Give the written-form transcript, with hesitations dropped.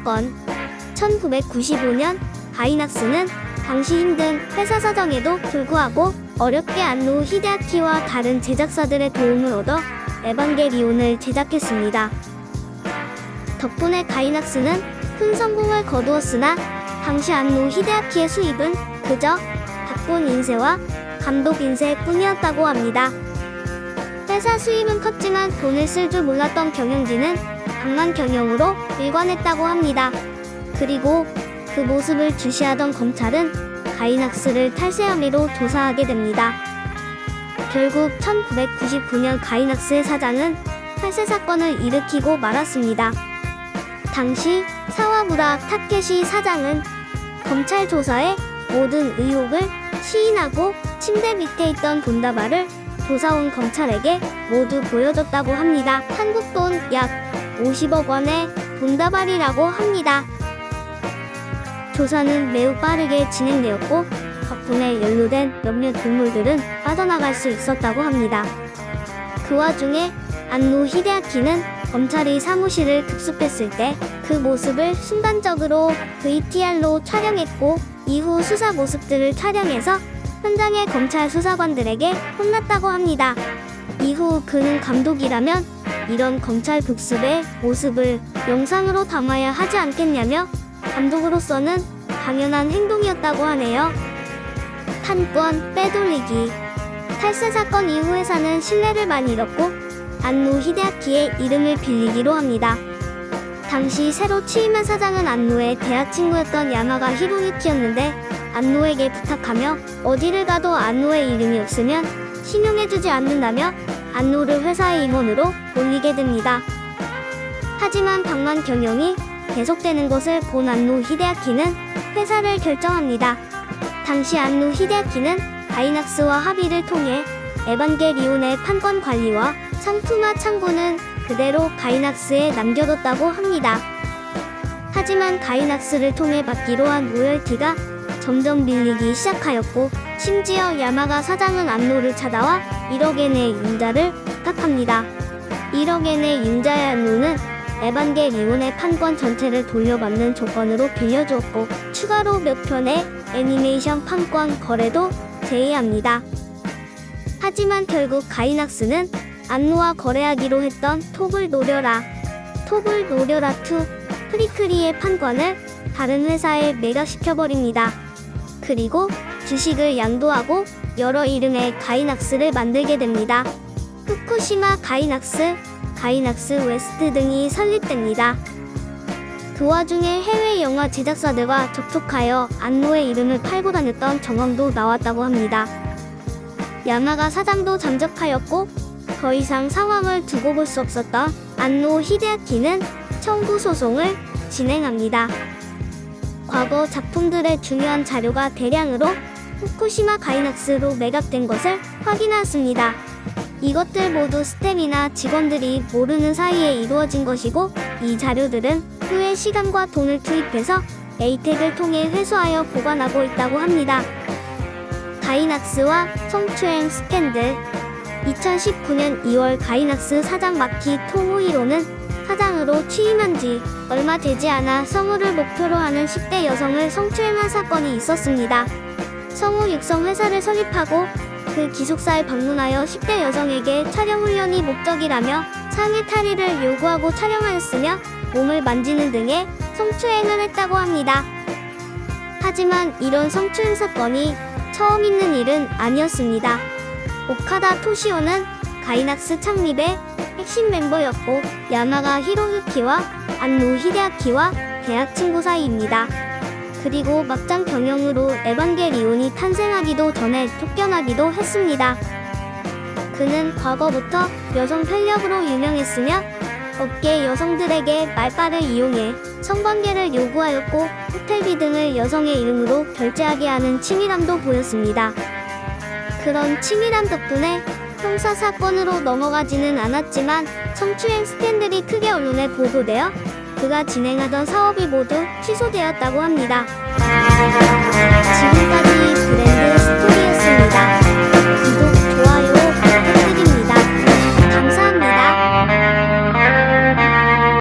사건. 1995년 가이낙스는 당시 힘든 회사 사정에도 불구하고 어렵게 안노 히데아키와 다른 제작사들의 도움을 얻어 에반게리온을 제작했습니다. 덕분에 가이낙스는 큰 성공을 거두었으나 당시 안노 히데아키의 수입은 그저 각본 인쇄와 감독 인쇄뿐이었다고 합니다. 회사 수입은 컸지만 돈을 쓸 줄 몰랐던 경영진은 방만 경영으로 일관했다고 합니다. 그리고 그 모습을 주시하던 검찰은 가이낙스를 탈세 혐의로 조사하게 됩니다. 결국 1999년 가이낙스의 사장은 탈세 사건을 일으키고 말았습니다. 당시 사와무라 타케시 사장은 검찰 조사에 모든 의혹을 시인하고 침대 밑에 있던 돈다발을 조사온 검찰에게 모두 보여줬다고 합니다. 한국 돈 약 50억 원의 돈다발이라고 합니다. 조사는 매우 빠르게 진행되었고 덕분에 연루된 몇몇 동물들은 빠져나갈 수 있었다고 합니다. 그 와중에 안노 히데아키는 검찰이 사무실을 급습했을 때 그 모습을 순간적으로 VTR로 촬영했고 이후 수사 모습들을 촬영해서 현장의 검찰 수사관들에게 혼났다고 합니다. 이후 그는 감독이라면 이런 검찰 급습의 모습을 영상으로 담아야 하지 않겠냐며 감독으로서는 당연한 행동이었다고 하네요. 판권 빼돌리기. 탈세 사건 이후 회사는 신뢰를 많이 잃었고 안노 히데아키의 이름을 빌리기로 합니다. 당시 새로 취임한 사장은 안노의 대학 친구였던 야마가 히로유키였는데 안노에게 부탁하며 어디를 가도 안노의 이름이 없으면 신용해주지 않는다며 안노를 회사의 임원으로 올리게 됩니다. 하지만 방만 경영이 계속되는 것을 본 안노 히데아키는 회사를 결정합니다. 당시 안노 히데아키는 가이낙스와 합의를 통해 에반게리온의 판권 관리와 상품화 창구는 그대로 가이낙스에 남겨뒀다고 합니다. 하지만 가이낙스를 통해 받기로 한 로열티가 점점 밀리기 시작하였고 심지어 야마가 사장은 안노를 찾아와 1억엔의 융자를 부탁합니다. 1억엔의 융자의 안노는 에반게리온의 판권 전체를 돌려받는 조건으로 빌려주었고 추가로 몇 편의 애니메이션 판권 거래도 제의합니다. 하지만 결국 가이낙스는 안노와 거래하기로 했던 톱을 노려라 2 프리크리의 판권을 다른 회사에 매각시켜버립니다. 그리고 주식을 양도하고 여러 이름의 가이낙스를 만들게 됩니다. 후쿠시마 가이낙스, 가이낙스 웨스트 등이 설립됩니다. 그 와중에 해외 영화 제작사들과 접촉하여 안노의 이름을 팔고 다녔던 정황도 나왔다고 합니다. 야마가 사장도 잠적하였고 더 이상 상황을 두고 볼 수 없었던 안노 히데아키는 청구 소송을 진행합니다. 과거 작품들의 중요한 자료가 대량으로 후쿠시마 가이낙스로 매각된 것을 확인하였습니다. 이것들 모두 스태프나 직원들이 모르는 사이에 이루어진 것이고 이 자료들은 후에 시간과 돈을 투입해서 에이텍을 통해 회수하여 보관하고 있다고 합니다. 가이낙스와 성추행 스캔들. 2019년 2월 가이낙스 사장 마키 토모히로는 사장으로 취임한 지 얼마 되지 않아 성우를 목표로 하는 10대 여성을 성추행한 사건이 있었습니다. 성우 육성 회사를 설립하고 그 기숙사에 방문하여 10대 여성에게 촬영 훈련이 목적이라며 상의 탈의를 요구하고 촬영하였으며 몸을 만지는 등의 성추행을 했다고 합니다. 하지만 이런 성추행 사건이 처음 있는 일은 아니었습니다. 오카다 토시오는 가이낙스 창립의 핵심 멤버였고 야마가 히로유키와 안노 히데아키와 대학 친구 사이입니다. 그리고 막장 경영으로 에반게리온이 탄생하기도 전에 쫓겨나기도 했습니다. 그는 과거부터 여성 편력으로 유명했으며 업계 여성들에게 말빨을 이용해 성관계를 요구하였고 호텔비 등을 여성의 이름으로 결제하게 하는 치밀함도 보였습니다. 그런 치밀함 덕분에 형사 사건으로 넘어가지는 않았지만 성추행 스캔들이 크게 언론에 보도되어 그가 진행하던 사업이 모두 취소되었다고 합니다. 지금까지 브랜드 스토리였습니다. 구독